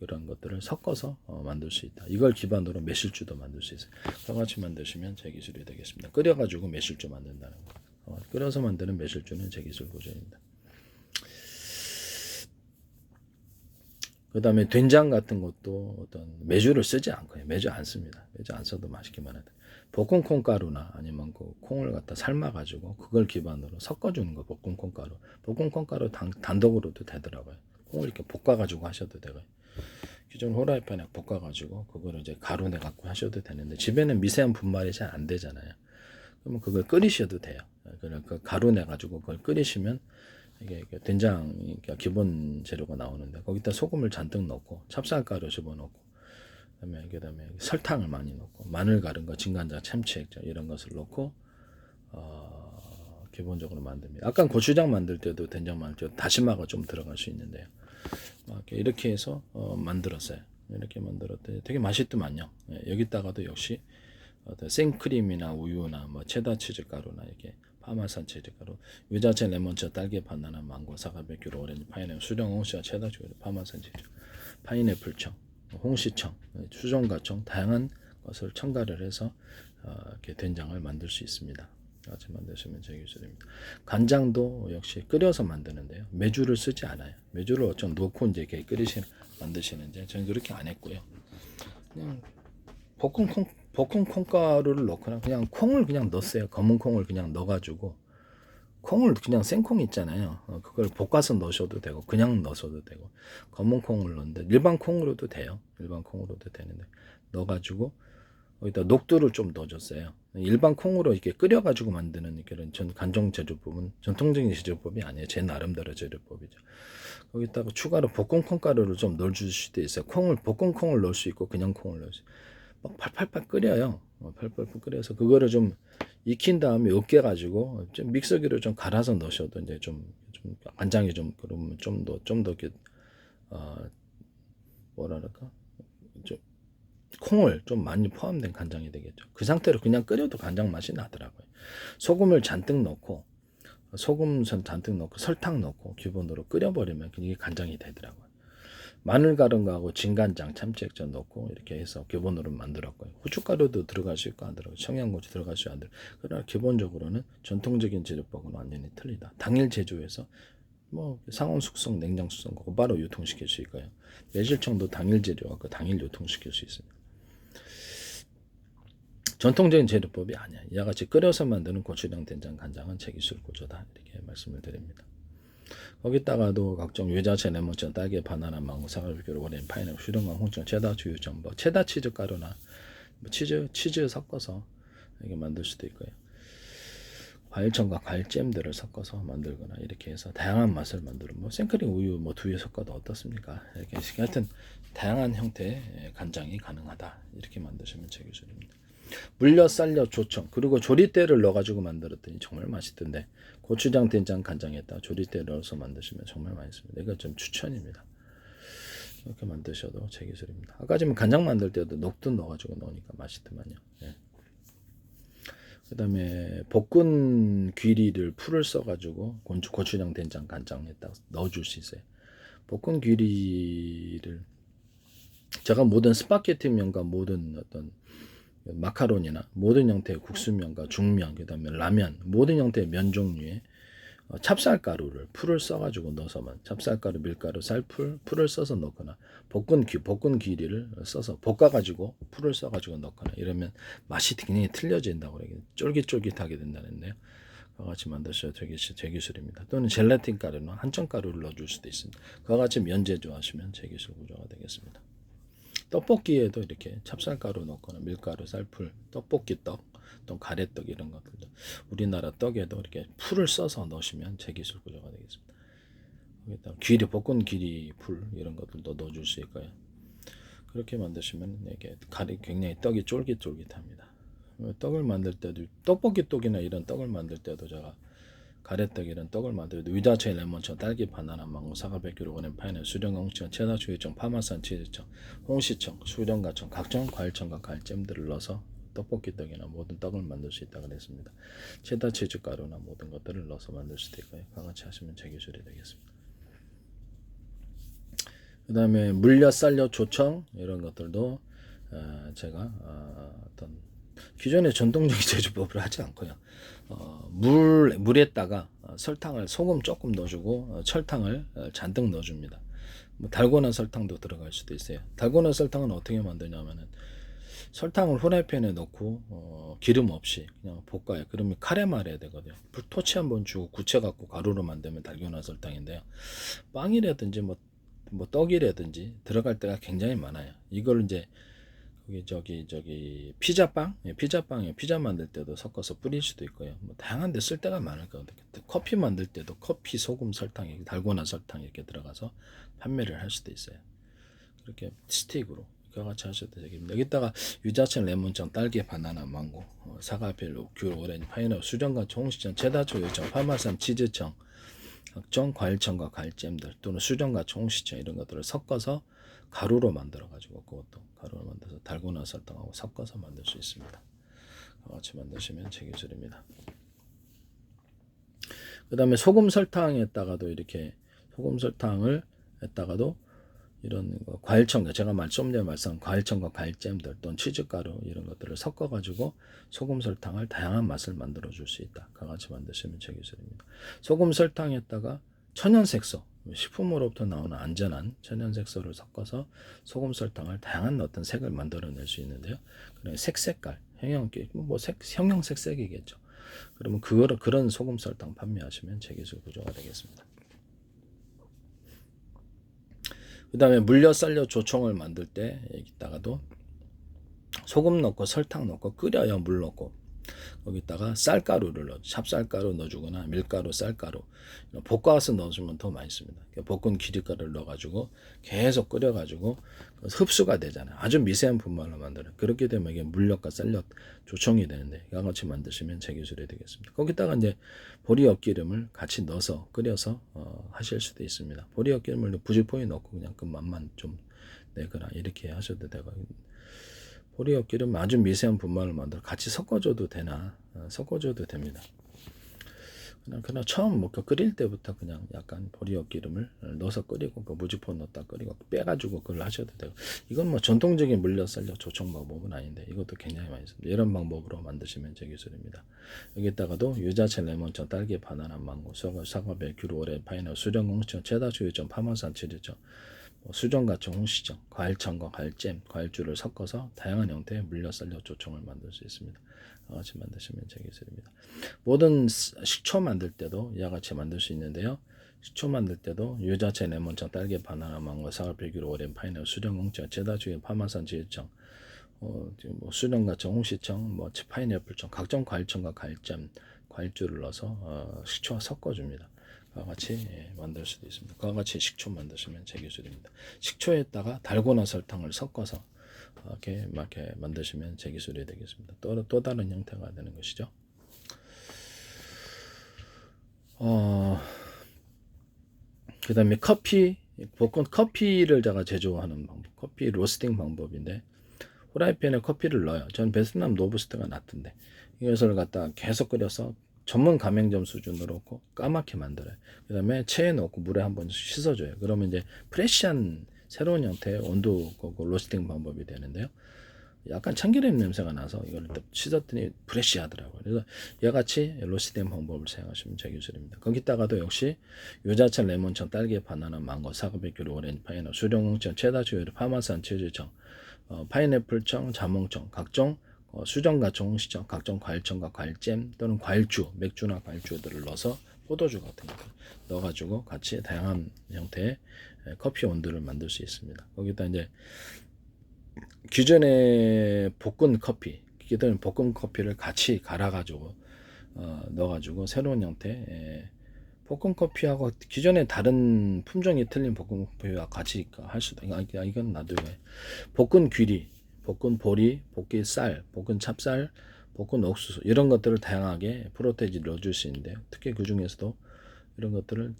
이런 것들을 섞어서 만들 수 있다. 이걸 기반으로 매실주도 만들 수 있어요. 똑같이 만드시면 제 기술이 되겠습니다. 끓여가지고 매실주 만든다는 거. 끓여서 만드는 매실주는 제 기술 구조입니다. 그 다음에 된장 같은 것도 어떤 메주를 쓰지 않고요. 메주 안 씁니다. 메주 안 써도 맛있기만 하다. 볶은 콩가루나 아니면 그 콩을 갖다 삶아가지고 그걸 기반으로 섞어주는 거 볶은 콩가루. 볶은 콩가루 단독으로도 되더라고요. 콩을 이렇게 볶아가지고 하셔도 되고요. 기존 후라이팬에 볶아가지고 그거를 이제 가루 내갖고 하셔도 되는데 집에는 미세한 분말이 잘 안 되잖아요. 그러면 그걸 끓이셔도 돼요. 그 가루 내가지고 그걸 끓이시면 이게 된장 기본 재료가 나오는데 거기다 소금을 잔뜩 넣고 찹쌀가루 집어넣고 그다음에 설탕을 많이 넣고 마늘 가른 거 진간장 참치 액젓 이런 것을 넣고 기본적으로 만듭니다. 아까 고추장 만들 때도 된장 만들 때 다시마가 좀 들어갈 수 있는데요. 이렇게 해서 만들었어요. 이렇게 만들었더니 되게 맛있더만요. 여기다가도 역시 생크림이나 우유나 뭐 체다 치즈 가루나 이렇게 파마산 치즈가루, 유자차, 레몬차, 딸기, 바나나, 망고, 사과, 백규로, 오렌지, 파인애플, 수정, 홍시와 체다, 주요, 파마산 치즈, 파인애플청, 홍시청, 수정과청 다양한 것을 첨가를 해서 이렇게 된장을 만들 수 있습니다. 같이 만드시면 제 기술입니다. 간장도 역시 끓여서 만드는데요. 메주를 쓰지 않아요. 메주를 어쩜 넣고 이제 이렇게 만드시는데 저는 그렇게 안 했고요. 그냥 볶은 콩가루를 넣거나 그냥 콩을 그냥 넣었어요. 검은 콩을 그냥 넣어가지고 콩을 그냥 생콩 있잖아요. 그걸 볶아서 넣으셔도 되고 그냥 넣어서도 되고 검은 콩을 넣는데 일반 콩으로도 돼요. 일반 콩으로도 되는데 넣어가지고 거기다 녹두를 좀 넣어줬어요. 일반 콩으로 이렇게 끓여가지고 만드는 그런 간종 제조법은 전통적인 제조법이 아니에요. 제 나름대로 제조법이죠. 거기다가 추가로 볶은 콩가루를 좀 넣어줄 수도 있어요. 볶은 콩을 넣을 수 있고 그냥 콩을 넣을 수 있어요. 막 팔팔팔 끓여요. 팔팔팔 끓여서 그거를 좀 익힌 다음에 으깨가지고 좀 믹서기로 좀 갈아서 넣으셔도 이제 좀 간장이 좀 그러면 좀더 이렇게 뭐랄까 좀 콩을 좀 많이 포함된 간장이 되겠죠. 그 상태로 그냥 끓여도 간장 맛이 나더라고요. 소금을 잔뜩 넣고 설탕 넣고 기본으로 끓여버리면 이게 간장이 되더라고요. 마늘 가른 거하고 진간장, 참치액젓 넣고 이렇게 해서 기본으로 만들었고요. 후춧가루도 들어갈 수 있고 안 들어가고 청양고추 들어갈 수 안 들어. 그러나 기본적으로는 전통적인 제조법은 완전히 틀리다. 당일 제조해서 뭐 상온 숙성, 냉장 숙성 곧바로 유통시킬 수 있고요. 매실청도 당일 재료하고 당일 유통시킬 수 있습니다. 전통적인 제조법이 아니야. 이와 같이 끓여서 만드는 고추장, 된장, 간장은 제 기술 구조다. 이렇게 말씀을 드립니다. 거기다가도 각종 유자채, 레몬청, 딸기, 바나나, 망고, 사과, 비교로 오렌지, 파인애플, 수령과 홍청, 체다, 주유청, 뭐 체다 치즈 가루나 뭐 치즈 섞어서 이렇게 만들 수도 있고요. 과일청과 과일잼들을 섞어서 만들거나 이렇게 해서 다양한 맛을 만들고 뭐 생크림, 우유, 뭐 두유 섞어도 어떻습니까? 이렇게 하여튼 다양한 형태의 간장이 가능하다. 이렇게 만드시면 제 기술입니다. 물려 쌀려 조청 그리고 조리대를 넣어가지고 만들었더니 정말 맛있던데 고추장 된장 간장에다 조리대 넣어서 만드시면 정말 맛있습니다. 이거 좀 추천입니다. 이렇게 만드셔도 제 기술입니다. 아까 지금 간장 만들 때도 녹두 넣어가지고 넣으니까 맛있더만요. 예. 그 다음에 볶은 귀리를 풀을 써가지고 고추장 된장 간장에다 넣어줄 수 있어요. 볶은 귀리를 제가 모든 스파게티면과 모든 어떤 마카로니나 모든 형태의 국수면과 죽면 그다음에 라면 모든 형태의 면 종류에 찹쌀가루를 풀을 써가지고 넣어서만 찹쌀가루, 밀가루, 쌀풀, 풀을 써서 넣거나 볶은 귀리를 써서 볶아가지고 풀을 써가지고 넣거나 이러면 맛이 굉장히 틀려진다고 그래요. 쫄깃쫄깃하게 된다는데요. 그와 같이 만드셔도 제 기술입니다. 또는 젤라틴 가루나 한정가루를 넣어줄 수도 있습니다. 그와 같이 면 제조하시면 제 기술 구조가 되겠습니다. 떡볶이에도 이렇게 찹쌀가루 넣거나 밀가루, 쌀풀, 떡볶이 떡, 또 가래떡 이런 것들도 우리나라 떡에도 이렇게 풀을 써서 넣으시면 제 기술 구조가 되겠습니다. 거기다 볶은 귀리 풀 이런 것들도 넣어줄 수 있고요. 그렇게 만드시면 이게 굉장히 떡이 쫄깃쫄깃합니다. 떡을 만들 때도 떡볶이 떡이나 이런 떡을 만들 때도 제가 가래떡 이런 떡을 만들어도 유자채, 레몬청, 딸기, 바나나, 망고, 사과, 백규로 오렌지, 파인애플, 수령, 홍청, 체다, 주유청, 파마산 치즈청, 홍시청, 수령과청, 각종 과일청과 과일잼들을 넣어서 떡볶이 떡이나 모든 떡을 만들 수 있다고 그랬습니다. 체다 치즈 가루나 모든 것들을 넣어서 만들 수도 있고요. 같이 하시면 제 기술이 되겠습니다. 그 다음에 물엿, 쌀엿, 조청 이런 것들도 제가 어떤 기존의 전통적인 제조법을 하지 않고요. 물에다가 설탕을 소금 조금 넣어주고 철탕을 잔뜩 넣어줍니다. 뭐 달고나 설탕도 들어갈 수도 있어요. 달고나 설탕은 어떻게 만드냐면은 설탕을 후라이팬에 넣고 기름 없이 그냥 볶아요. 그러면 카레말해야 되거든요. 토치 한번 주고 구체 갖고 가루로 만들면 달고나 설탕인데요. 빵이라든지 뭐 떡이라든지 들어갈 때가 굉장히 많아요. 이걸 이제 저기 피자빵, 피자빵에 피자 만들 때도 섞어서 뿌릴 수도 있고요. 뭐 다양한 데 쓸 때가 많을 거거든요. 커피 만들 때도 커피, 소금, 설탕, 달고나 설탕 이렇게 들어가서 판매를 할 수도 있어요. 그렇게 스틱으로 그와 같이 하셔도 되겠습니다. 여기다가 유자청, 레몬청, 딸기, 바나나, 망고, 사과, 벨로, 귤, 오렌지, 파인애플, 수정과청, 홍시청, 체다초, 요청, 파마산, 치즈청, 각종 과일청과 과일잼들 또는 수정과청, 홍시청 이런 것들을 섞어서 가루로 만들어 가지고 그것도 가루로 만들어서 달고나 설탕하고 섞어서 만들 수 있습니다. 같이 만드시면 제 기술입니다. 그 다음에 소금 설탕에다가도 이렇게 소금 설탕을 했다가도 이런 과일청과 제가 좀 전에 말씀한 과일청과 과일잼들 또는 치즈가루 이런 것들을 섞어 가지고 소금 설탕을 다양한 맛을 만들어 줄 수 있다. 같이 만드시면 제 기술입니다. 소금 설탕에다가 천연색소 식품으로부터 나오는 안전한 천연색소를 섞어서 소금 설탕을 다양한 어떤 색을 만들어낼 수 있는데요. 그냥 색깔 형형색색이겠죠. 그러면 그런 소금 설탕 판매하시면 제 기술 구조가 되겠습니다. 그 다음에 물엿 쌀려 조청을 만들 때 여기다가도 소금 넣고 설탕 넣고 끓여야 물 넣고 거기다가 쌀가루를 넣어 찹쌀가루 넣어주거나 밀가루 쌀가루 볶아서 넣어주면 더 맛있습니다. 볶은 기름가루를 넣어가지고 계속 끓여가지고 흡수가 되잖아요. 아주 미세한 분말로 만들어요. 그렇게 되면 이게 물엿과 쌀엿 조청이 되는데 이와 같이 만드시면 제 기술이 되겠습니다. 거기다가 이제 보리엿기름을 같이 넣어서 끓여서 하실 수도 있습니다. 보리엿기름을 부지포에 넣고 그냥 그 맛만 좀 내거나 이렇게 하셔도 되고 보리엿기름 아주 미세한 분말을 만들어 같이 섞어줘도 섞어줘도 됩니다. 그냥 처음 끓일 때부터 그냥 약간 보리엿기름을 넣어서 끓이고 그 무지포 넣었다 끓이고 빼가지고 그걸 하셔도 되고 이건 전통적인 물엿 쌀엿 조청 방법은 아닌데 이것도 굉장히 많이 있습니다. 이런 방법으로 만드시면 제 기술입니다. 여기다가도 유자채, 레몬청, 딸기, 바나나, 망고, 사과, 귤, 오렌지, 파인애플, 수정, 홍시청, 체다주, 유청, 파마산, 치즈청 수정과청, 홍시청, 과일청과 과일잼, 과일주를 섞어서 다양한 형태의 물엿, 쌀엿, 조청을 만들 수 있습니다. 같이 만드시면 제 기술입니다. 모든 식초 만들 때도 이와 같이 만들 수 있는데요. 식초 만들 때도 유자채, 레몬청, 딸기, 바나나, 망고, 사과, 귤, 오렌지, 파인애플, 수정, 홍시청, 체다주, 파마산, 치즈청, 수정과청, 홍시청, 파인애플청, 각종 과일청과 과일잼, 과일주를 넣어서 식초와 섞어줍니다. 그와 같이 만들 수도 있습니다. 그와 같이 식초 만드시면 제 기술입니다. 식초에다가 달고나 설탕을 섞어서 이렇게 만드시면 제 기술이 되겠습니다. 또 다른 형태가 되는 것이죠. 그 다음에 볶은 커피를 제가 제조하는 방법, 커피 로스팅 방법인데 후라이팬에 커피를 넣어요. 전 베트남 노브스트가 낫던데 이것을 갖다 계속 끓여서 전문 가맹점 수준으로 넣고 까맣게 만들어요. 그 다음에 체에 넣고 물에 한번 씻어줘요. 그러면 이제 프레시한 새로운 형태의 온도 로스팅 방법이 되는데요. 약간 참기름 냄새가 나서 이걸 씻었더니 프레시하더라고요. 그래서 이와같이 로스팅 방법을 사용하시면 제 기술입니다. 거기다가도 역시 유자차, 레몬청, 딸기, 바나나, 망고, 사과, 귤, 오렌지, 파인애플, 수정홍청, 체다주, 파마산, 치즈청, 파인애플청, 자몽청, 각종 수정과청, 홍시청, 각종 과일청과 과일잼 또는 과일주, 맥주나 과일주들을 넣어서 포도주 같은 거 넣어가지고 같이 다양한 형태의 커피 원두를 만들 수 있습니다. 거기다 이제 기존의 볶은 커피를 같이 갈아가지고 넣어가지고 새로운 형태 볶음 커피하고 기존의 다른 품종이 틀린 볶음 커피와 같이 할 수도 이건 놔두고 볶은 귀리, 볶은 보리, 볶은 쌀, 볶은 찹쌀, 볶은 옥수수 이런 것들을 다양하게 프로테이지 넣어줄 수 있는데요. 특히 그 중에서도 이런 것들을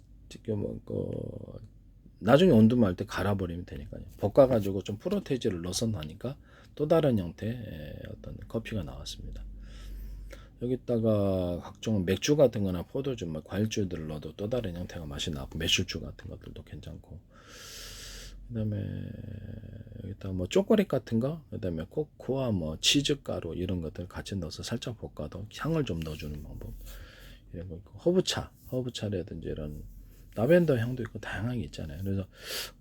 나중에 온두말 때 갈아버리면 되니까요. 볶아가지고 좀 프로테이지를 넣어서 나니까 또 다른 형태의 어떤 커피가 나왔습니다. 여기다가 각종 맥주 같은 거나 포도주, 과일주들을 넣어도 또 다른 형태가 맛이 나고 매실주 같은 것들도 괜찮고 그 다음에 여기다가 초콜릿 같은 거, 그 다음에 코코아, 치즈가루 이런 것들 같이 넣어서 살짝 볶아도 향을 좀 넣어주는 방법 이런 거 있고 허브차라든지 이런 라벤더 향도 있고 다양하게 있잖아요. 그래서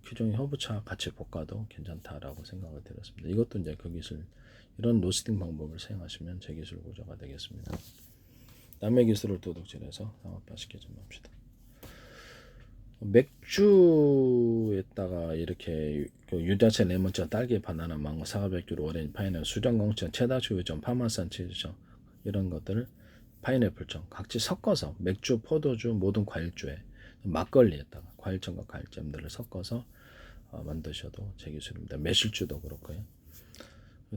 기존의 허브차 같이 볶아도 괜찮다라고 생각을 드렸습니다. 이것도 이제 그 기술 이런 로스팅 방법을 사용하시면 제 기술 구조가 되겠습니다. 남의 기술을 도둑질해서 상업화시키지 맙시다. 맥주에다가 이렇게 유자채, 레몬청, 딸기, 바나나, 망고, 사과, 귤, 오렌지, 파인애플, 수정홍청, 체다주유청, 파마산 치즈청 이런 것들을 파인애플청 같이 섞어서 맥주, 포도주, 모든 과일주에 막걸리에다가 과일청과 과일잼들을 섞어서 만드셔도 제 기술입니다. 매실주도 그렇고요.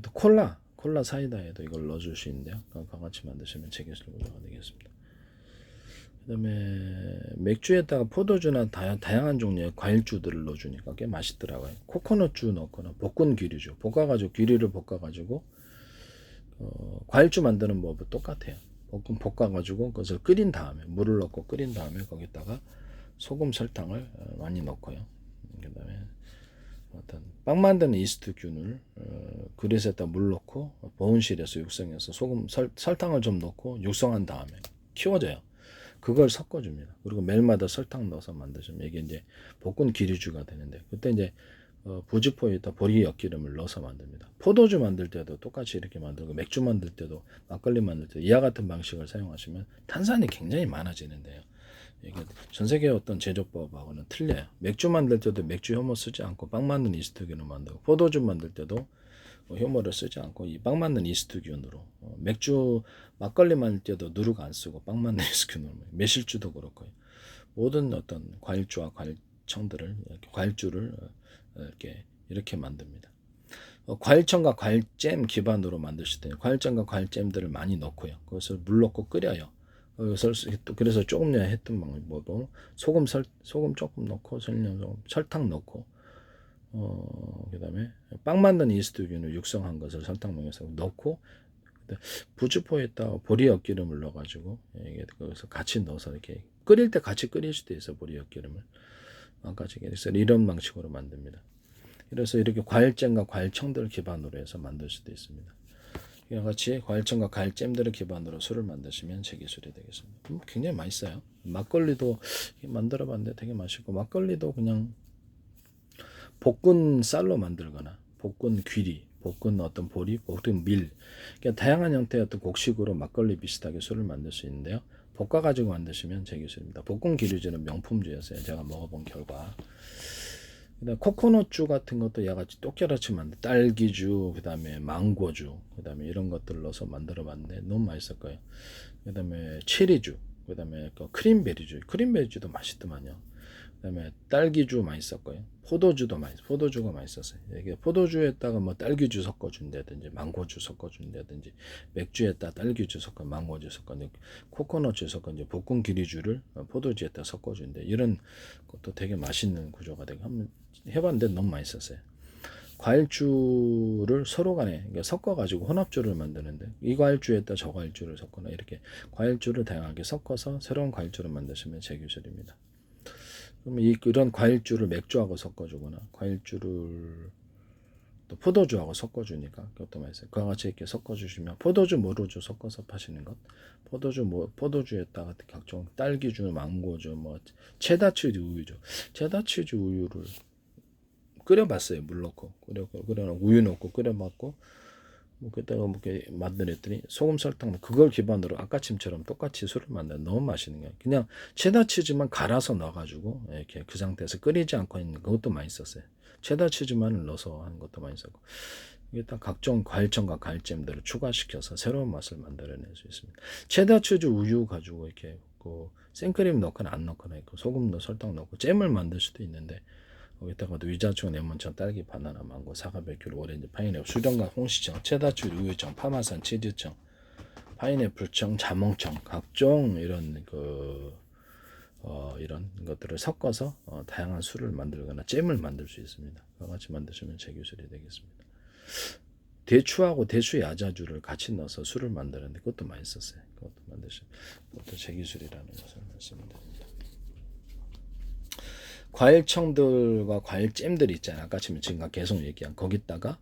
또 콜라 사이다에도 이걸 넣어줄 수 있는데요. 같이 만드시면 제 기술 구조가 되겠습니다. 그 다음에 맥주에다가 포도주나 다양한 종류의 과일주들을 넣어주니까 꽤 맛있더라고요. 코코넛주 넣거나 볶은 귀리주 볶아가지고 과일주 만드는 법은 똑같아요. 볶아가지고 그것을 끓인 다음에 물을 넣고 끓인 다음에 거기다가 소금 설탕을 많이 넣고요. 그다음에 어떤 빵 만드는 이스트균을 그릇에다 물 넣고 보온실에서 육성해서 소금 설탕을 좀 넣고 육성한 다음에 키워져요. 그걸 섞어줍니다. 그리고 매일마다 설탕 넣어서 만드시면 이게 이제 볶은 기류주가 되는데 그때 이제 부지포에다 보리 엿기름을 넣어서 만듭니다. 포도주 만들 때도 똑같이 이렇게 만들고 맥주 만들 때도 막걸리 만들 때 이와 같은 방식을 사용하시면 탄산이 굉장히 많아지는데요. 이게 전 세계 어떤 제조법하고는 틀려요. 맥주 만들 때도 맥주 효모 쓰지 않고 빵 만든 이스트균을 만들고 포도주 만들 때도 효모를 쓰지 않고 이 빵 만든 이스트균으로 맥주 막걸리 만들 때도 누룩 안 쓰고 빵 만든 이스트균으로 매실주도 그렇고요. 모든 어떤 과일주와 과일청들을 과일주를 이렇게 만듭니다. 과일청과 과일잼 기반으로 만드실 때는 과일잼과 과일잼들을 많이 넣고요. 그것을 물 넣고 끓여요. 그래서 조금 전에 했던 방법으로 소금 조금 넣고 설탕 넣고 그다음에 빵 만든 이스트균을 육성한 것을 설탕 먹여서 넣고 부추포에다가 보리 엿기름을 넣어가지고 이게 거기서 같이 넣어서 이렇게 끓일 때 같이 끓일 수도 있어 보리 엿기름을 같이 그래서 이런 방식으로 만듭니다. 그래서 이렇게 과일잼과 과일청들을 기반으로 해서 만들 수도 있습니다. 이와 같이 과일청과 과일잼들을 기반으로 술을 만드시면 제 기술이 되겠습니다. 굉장히 맛있어요. 막걸리도 만들어 봤는데 되게 맛있고 막걸리도 그냥 볶은 쌀로 만들거나 볶은 귀리, 볶은 어떤 보리, 볶은 밀 그러니까 다양한 형태의 어떤 곡식으로 막걸리 비슷하게 술을 만들 수 있는데요. 볶아가지고 만드시면 제 기술입니다. 볶은 기류주는 명품주였어요. 제가 먹어본 결과. 그다음 코코넛주 같은 것도 야같이 똑같이 만들 딸기주 그다음에 망고주 그다음에 이런 것들을 넣어서 만들어 봤는데 너무 맛있을 거예요. 그다음에 체리주 그다음에 크림베리주도 맛있더만요. 그다음에 딸기주 맛있었고요. 포도주가 맛있었어요. 이게 포도주에다가 뭐 딸기주 섞어준다든지 망고주 섞어준다든지 맥주에다 딸기주 섞어 망고주 섞어 코코넛주 섞어 이제 볶은 기리주를 포도주에다 섞어준대. 이런 것도 되게 맛있는 구조가 되고 한번 해봤는데 너무 맛있었어요. 과일주를 서로 간에 그러니까 섞어가지고 혼합주를 만드는데 이 과일주에다 저 과일주를 섞거나 이렇게 과일주를 다양하게 섞어서 새로운 과일주를 만드시면 제 기술입니다. 그러면 이런 과일주를 맥주하고 섞어주거나 과일주를 또 포도주하고 섞어주니까 그것도 맛있어요. 그와 같이 이렇게 섞어주시면 포도주, 모루주 섞어서 파시는 것, 포도주에다가 각종 딸기주, 망고주, 뭐 체다치즈 우유주, 체다치즈 우유를 끓여봤어요. 물 넣고 우유 넣고 끓여봤고 뭐 그때가 뭐 이렇게 만들었더니 소금 설탕 그걸 기반으로 아까침처럼 똑같이 술을 만들어 너무 맛있는 거예요. 그냥 체다 치즈만 갈아서 넣어가지고 이렇게 그 상태에서 끓이지 않고 있는 그것도 맛있었어요. 체다 치즈만을 넣어서 하는 것도 맛있었고 이게 딱 각종 과일청과 과일잼들을 추가시켜서 새로운 맛을 만들어낼 수 있습니다. 체다 치즈 우유 가지고 이렇게 그 생크림 넣거나 안 넣거나 있고 소금 넣고 설탕 넣고 잼을 만들 수도 있는데 거기다가도 위자청, 레몬청, 딸기, 바나나, 망고, 사과, 베큐르, 오렌지, 파인애플, 수정과 홍시청, 체다추, 우유청, 파마산, 치즈청, 파인애플청, 자몽청, 각종 이런 이런 것들을 섞어서 다양한 술을 만들거나 잼을 만들 수 있습니다. 그와 같이 만드시면 제 기술이 되겠습니다. 대추하고 대추 야자주를 같이 넣어서 술을 만드는데 그것도 맛있었어요. 그것도 만드시면 그것도 제 기술이라는 것을 말씀드립니다. 과일청들과 과일잼들이 있잖아요. 아까 지금 계속 얘기한 거기다가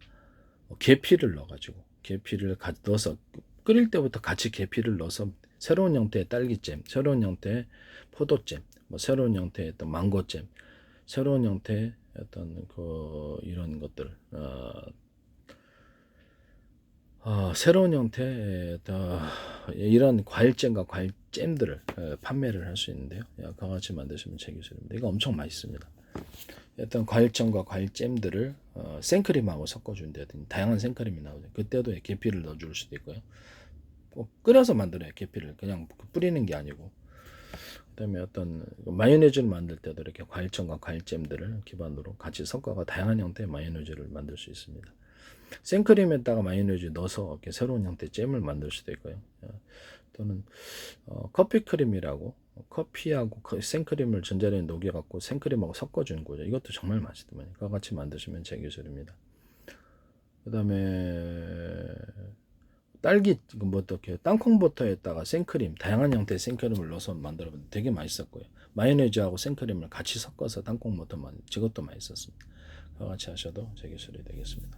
계피를 넣어가지고 계피를 넣어서 끓일 때부터 같이 계피를 넣어서 새로운 형태의 딸기잼, 새로운 형태의 포도잼, 뭐 새로운 형태의 어떤 망고잼, 새로운 형태의 어떤 이런 것들, 새로운 형태의 이런 과일잼과 과일잼들을 판매를 할 수 있는데요. 그와 같이 만드시면 제 기술입니다. 이거 엄청 맛있습니다. 어떤 과일잼과 과일잼들을 생크림하고 섞어준다든지 다양한 생크림이 나오죠. 그때도 계피를 넣어줄 수도 있고요. 꼭 끓여서 만들어요. 계피를 그냥 뿌리는 게 아니고. 그다음에 어떤 마요네즈를 만들 때도 이렇게 과일청과 과일잼들을 기반으로 같이 섞어가 다양한 형태의 마요네즈를 만들 수 있습니다. 생크림에다가 마요네즈 넣어서 이렇게 새로운 형태의 잼을 만들 수도 있고요. 또는 커피 크림이라고 커피하고 생크림을 전자레인지에 녹여갖고 생크림하고 섞어주는 거죠. 이것도 정말 맛있더만요. 그와 같이 만드시면 제 기술입니다. 그 다음에 딸기 뭐 어떻게 땅콩버터에다가 생크림 다양한 형태의 생크림을 넣어서 만들어보면 되게 맛있었고요. 마요네즈하고 생크림을 같이 섞어서 땅콩버터 저것도 맛있었습니다. 그와 같이 하셔도 제 기술이 되겠습니다.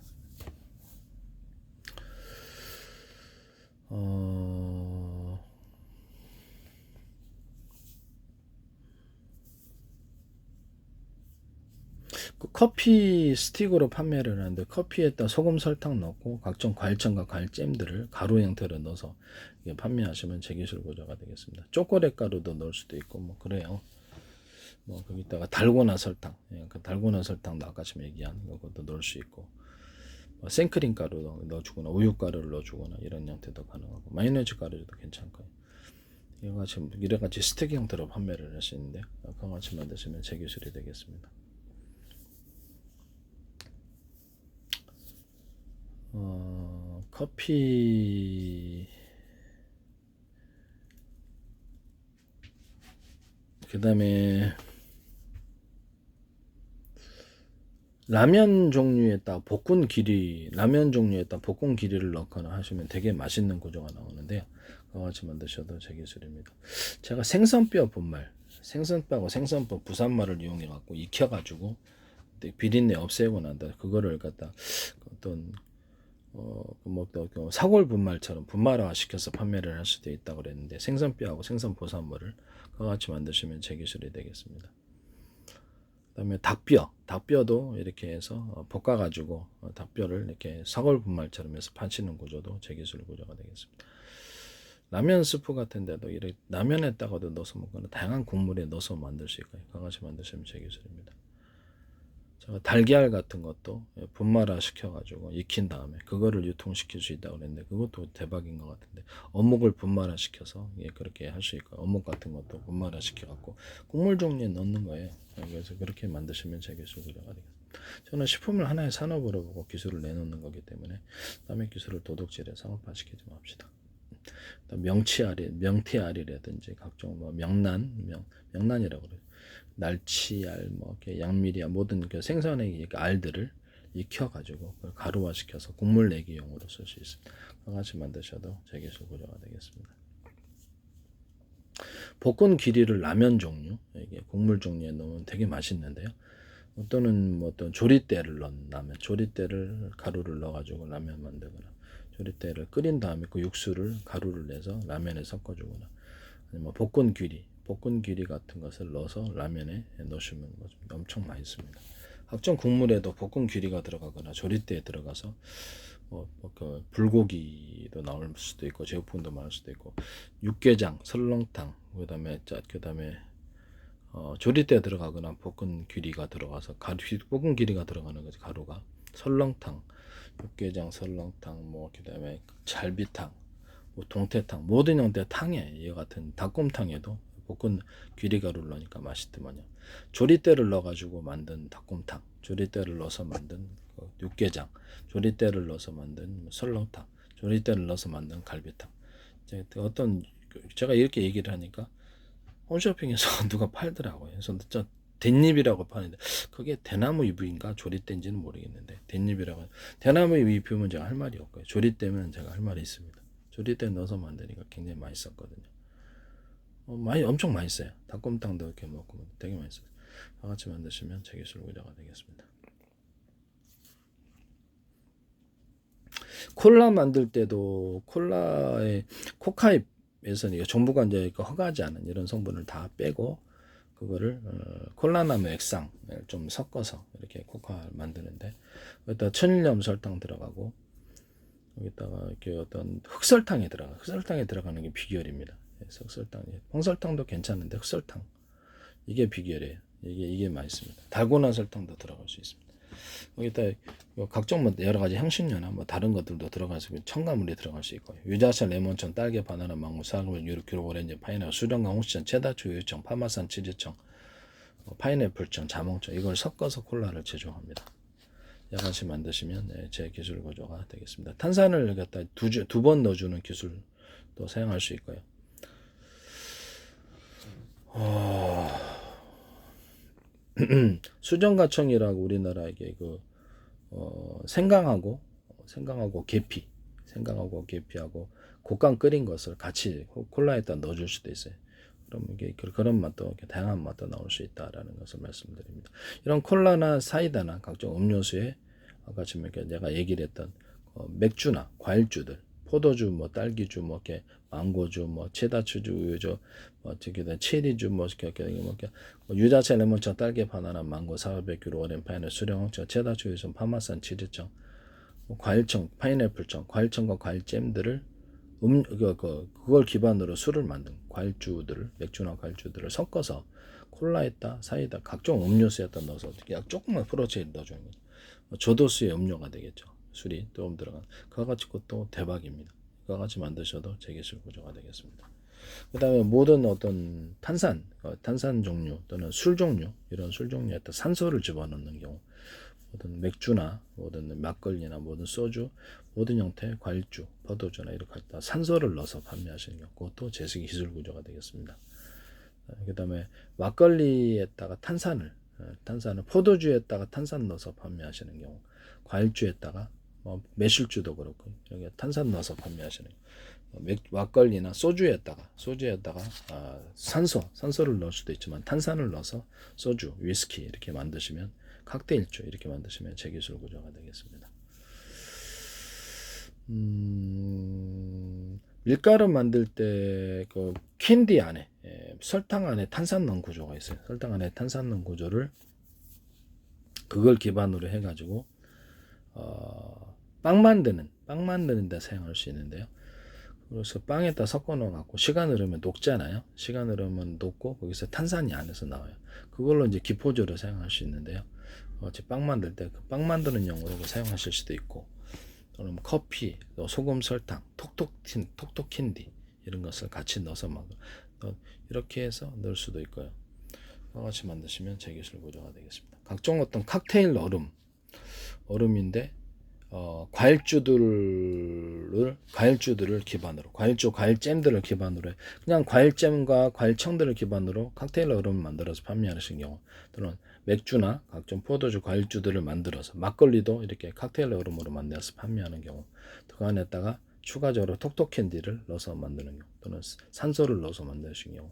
그 커피 스틱으로 판매를 하는데 커피에다 소금 설탕 넣고 각종 과일청과 과일잼들을 가루 형태로 넣어서 판매하시면 제 기술 고조가 되겠습니다. 초콜릿 가루도 넣을 수도 있고 뭐 그래요. 뭐 거기다가 달고나 설탕, 그 달고나 설탕도 아까 지금 얘기한 것도 넣을 수 있고 뭐 생크림 가루 넣어주거나 우유 가루를 넣어주거나 이런 형태도 가능하고 마요네즈 가루도 괜찮고요. 이래같이 스틱 형태로 판매를 할 수 있는데 그와 같이 만드시면 제 기술이 되겠습니다. 커피 그 다음에 라면 종류에다 볶은 길이 라면 종류에다 볶은 길이를 넣거나 하시면 되게 맛있는 구조가 나오는데요. 그와 같이 만드셔도 제 기술입니다. 제가 생선뼈 분말 생선뼈하고 생선뼈 부산말을 이용해 갖고 익혀 가지고 비린내 없애고 난다 그거를 갖다 어떤 사골 분말처럼 분말화 시켜서 판매를 할 수도 있다고 그랬는데 생선뼈하고 생선 보산물을 그와 같이 만드시면 제 기술이 되겠습니다. 그다음에 닭뼈도 이렇게 해서 볶아가지고 닭뼈를 이렇게 사골 분말처럼 해서 파시는 구조도 제 기술 구조가 되겠습니다. 라면 스프 같은 데도 이렇게 라면에다가도 넣어서 먹거나 다양한 국물에 넣어서 만들 수 있고요. 그와 같이 만드시면 제 기술입니다. 달걀 같은 것도 분말화 시켜가지고 익힌 다음에 그거를 유통시킬 수 있다고 그랬는데 그것도 대박인 것 같은데 어묵을 분말화 시켜서 그렇게 할 수 있고 어묵 같은 것도 분말화 시켜갖고 국물 종류에 넣는 거예요. 그래서 그렇게 만드시면 제 기술 구조가 되겠습니다. 저는 식품을 하나의 산업으로 보고 기술을 내놓는 거기 때문에 남의 기술을 도둑질해 상업화시키지 맙시다. 명태알이라든지 각종 뭐 명란이라고 그래요. 날치알, 뭐 양미리알 모든 그 생선의 알들을 익혀가지고 그걸 가루화시켜서 국물 내기용으로 쓸 수 있습니다. 같이 만드셔도 제 기술 구조가 되겠습니다. 볶은 귀리를 라면 종류, 이게 국물 종류에 넣으면 되게 맛있는데요. 또는 어떤 조리대를 넣은 라면, 조리대를 가루를 넣어가지고 라면 만들거나, 조리대를 끓인 다음에 그 육수를 가루를 내서 라면에 섞어주거나, 아니면 볶은 귀리 같은 것을 넣어서 라면에 넣으시면 엄청 맛있습니다. 각종 국물에도 볶은 귀리가 들어가거나 조리대에 들어가서 그 불고기도 나올 수도 있고 제육볶음도 나올 수도 있고 육개장, 설렁탕, 그다음에 조리대에 들어가거나 볶은 귀리가 들어가서 볶은 귀리가 들어가는 거지 가루가 설렁탕, 육개장, 설렁탕, 그다음에 잘비탕, 동태탕 모든 형태의 탕에 이 같은 닭곰탕에도 볶은 귀리가루를 넣으니까 맛있더만요. 조리대를 넣어가지고 만든 닭곰탕, 조리대를 넣어서 만든 육개장, 조리대를 넣어서 만든 설렁탕, 조리대를 넣어서 만든 갈비탕. 제가 이렇게 얘기를 하니까 홈쇼핑에서 누가 팔더라고요. 그래서 진짜 댄잎이라고 파는데 그게 대나무 잎인가 조리대인지는 모르겠는데 댄잎이라고 대나무 잎이면 제가 할 말이 없고요. 조리대면 제가 할 말이 있습니다. 조리대 넣어서 만드니까 굉장히 맛있었거든요. 엄청 맛있어요. 닭곰탕도 이렇게 먹고 되게 맛있어요. 같이 만드시면 제 기술 구조가 되겠습니다. 콜라 만들 때도 콜라의 코카잎에서는 정부가 이제 허가하지 않은 이런 성분을 다 빼고 그거를 콜라나무 액상을 좀 섞어서 이렇게 코카를 만드는데 여기다 천일염 설탕 들어가고 여기다가 이렇게 어떤 흑설탕에 들어가는 게 비결입니다. 흑설탕, 홍설탕도 괜찮은데 흑설탕 이게 비결이에요. 이게 맛있습니다. 달고나 설탕도 들어갈 수 있습니다. 여기다 각종 여러 가지 향신료나 다른 것들도 들어갈 수 있고 첨가물이 들어갈 수 있고 유자차, 레몬청, 딸기, 바나나, 망고, 사과물, 유르, 오렌지, 파인애플, 수정강, 홍시청, 체다초, 우유청, 파마산, 치즈청, 파인애플청, 자몽청 이걸 섞어서 콜라를 제조합니다. 같이 만드시면 제 기술 구조가 되겠습니다. 탄산을 갖다 두 번 넣어주는 기술도 사용할 수 있고요. 수정가청이라고 우리나라에게 생강하고 계피, 생강하고 계피하고 곱감 끓인 것을 같이 콜라에다 넣어줄 수도 있어요. 그럼 이게 그런 맛도 이렇게 다양한 맛도 나올 수 있다라는 것을 말씀드립니다. 이런 콜라나 사이다나 각종 음료수에 아까 지금 이렇게 내가 얘기를 했던 맥주나 과일주들, 포도주, 뭐 딸기주, 뭐 이렇게 망고주, 뭐 체다주주, 우유주, 뭐 저기 체리주, 뭐 이렇게 뭐 유자차, 레몬차, 딸기, 바나나, 망고, 사바베큐, 오렌, 파인애플, 수령청, 체다주유청, 파마산, 치즈청, 뭐 과일청, 파인애플청, 과일청과 과일잼들을 그걸 기반으로 술을 만든 과일주들을, 맥주나 과일주들을 섞어서 콜라에다 사이다 각종 음료수에다 넣어서 그냥 조금만 프로체인 넣어주는 거죠. 저도수의 음료가 되겠죠. 술이 조금 들어간. 그거 가지고 또 대박입니다. 그거 같이 만드셔도 제기술 구조가 되겠습니다. 그 다음에 모든 어떤 탄산 종류 또는 술 종류, 이런 술 종류에다 산소를 집어넣는 경우, 모든 맥주나 모든 막걸리나 모든 소주, 모든 형태의 과일주, 포도주나 이렇게 갖다 산소를 넣어서 판매하시는 경우, 그것도 제식 기술 구조가 되겠습니다. 그 다음에 막걸리에다가 탄산을 포도주에다가 탄산 넣어서 판매하시는 경우, 과일주에다가 매실주도 그렇고 여기 탄산 넣어서 판매하시는 경우, 막걸리나 소주에다가 산소를 넣을 수도 있지만 탄산을 넣어서 소주, 위스키 이렇게 만드시면, 칵테일주 이렇게 만드시면 제기술 구조가 되겠습니다. 밀가루 만들 때 그 캔디 안에 설탕 안에 탄산 넣은 구조가 있어요. 설탕 안에 탄산 넣은 구조를 그걸 기반으로 해가지고 빵 만드는 데 사용할 수 있는데요. 그래서 빵에다 섞어 넣어갖고 시간 흐르면 녹잖아요. 시간 흐르면 녹고 거기서 탄산이 안에서 나와요. 그걸로 이제 기포제로 사용할 수 있는데요. 빵 만들 때 그 빵 만드는 용으로 사용하실 수도 있고, 또는 커피, 또 소금, 설탕, 톡톡 캔디 이런 것을 같이 넣어서 이렇게 해서 넣을 수도 있고요. 같이 만드시면 제기술 구조가 되겠습니다. 각종 어떤 칵테일 얼음인데 과일주들을 기반으로, 과일잼들을 기반으로 그냥 과일잼과 과일청들을 기반으로 칵테일 얼음을 만들어서 판매하시는 경우, 또는 맥주나 각종 포도주, 과일주들을 만들어서 막걸리도 이렇게 칵테일 얼음으로 만들어서 판매하는 경우, 그 안에다가 추가적으로 톡톡 캔디를 넣어서 만드는 경우, 또는 산소를 넣어서 만드시는 경우,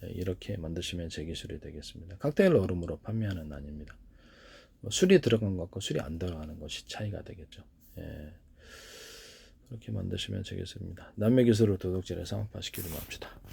이렇게 만드시면 제기술이 되겠습니다. 칵테일 얼음으로 판매하는 아닙니다. 술이 들어간 것과 술이 안 들어가는 것이 차이가 되겠죠. 그렇게 만드시면 되겠습니다. 남의 기술을 도둑질에 상업화시키지 맙시다.